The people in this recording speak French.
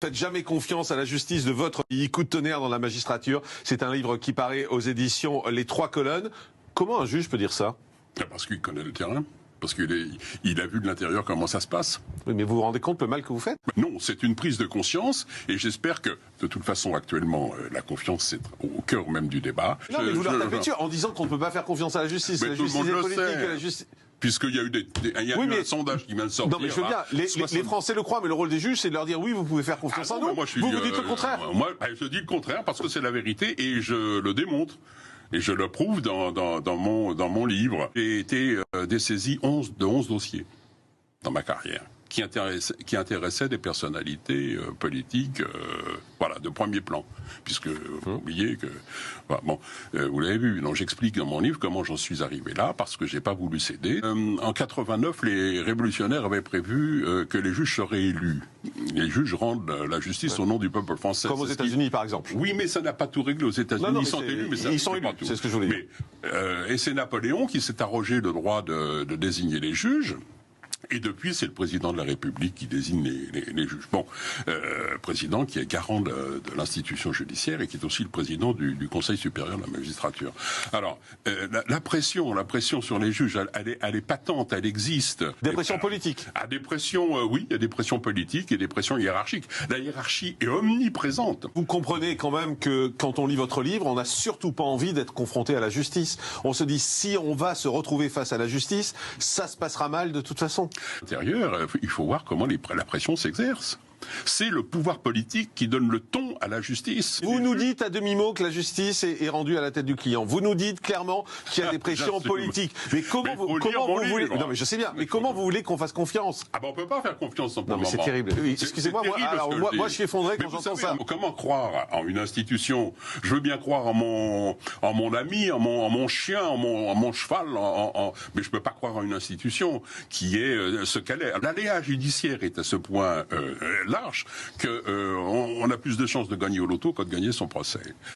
Faites jamais confiance à la justice de votre coup de tonnerre dans la magistrature. C'est un livre qui paraît aux éditions Les Trois Colonnes. Comment un juge peut dire ça? Parce qu'il connaît le terrain. Parce qu'il a vu de l'intérieur comment ça se passe. Oui, mais vous vous rendez compte le mal que vous faites? Non, c'est une prise de conscience et j'espère que, de toute façon, actuellement, la confiance, c'est au cœur même du débat. Non, mais vous leur tapez dessus en disant qu'on ne peut pas faire confiance à la justice. Mais La tout le justice monde est le politique. sait. La justice... Puisqu'il y a eu, un sondage qui vient de sortir. Non, mais je veux bien, les Français le croient, mais le rôle des juges, c'est de leur dire oui, vous pouvez faire confiance en nous. Moi, vous dites le contraire. Moi, je dis le contraire parce que c'est la vérité et je le démontre. Et je le prouve dans mon livre. J'ai été dessaisi de 11 dossiers dans ma carrière qui intéressaient des personnalités politiques voilà, de premier plan. Puisque vous oubliez que... Voilà, bon, vous l'avez vu, donc j'explique dans mon livre comment j'en suis arrivé là, parce que j'ai pas voulu céder. En 89, les révolutionnaires avaient prévu que les juges seraient élus. Les juges rendent la justice au nom du peuple français. Comme aux États-Unis, par exemple. Oui, mais ça n'a pas tout réglé aux États-Unis. Ils sont élus, mais ça ils sont élus, c'est ce que je voulais dire. Et c'est Napoléon qui s'est arrogé le droit de désigner les juges. Et depuis, c'est le président de la République qui désigne les juges. Bon, président qui est garant de l'institution judiciaire et qui est aussi le président du Conseil supérieur de la magistrature. Alors, la pression sur les juges, elle est patente, elle existe. Des pressions politiques. Des pressions, oui, il y a des pressions politiques et des pressions hiérarchiques. La hiérarchie est omniprésente. Vous comprenez quand même que quand on lit votre livre, on n'a surtout pas envie d'être confronté à la justice. On se dit, si on va se retrouver face à la justice, ça se passera mal de toute façon. Intérieur, il faut voir comment la pression s'exerce. C'est le pouvoir politique qui donne le ton à la justice. Vous nous dites à demi-mot que la justice est rendue à la tête du client. Vous nous dites clairement qu'il y a des pressions politiques. Mais comment vous voulez... Non, mais je sais bien. Mais comment vous voulez qu'on fasse confiance? Ah ben on peut pas faire confiance en Non, mais c'est terrible. Oui, excusez-moi, moi je suis effondré quand j'entends ça. Comment croire en une institution? Je veux bien croire en mon ami, en mon chien, en mon cheval, mais je peux pas croire en une institution qui est ce qu'elle est. L'aléa judiciaire est à ce point large qu'on a plus de chances de gagner au loto que de gagner son procès.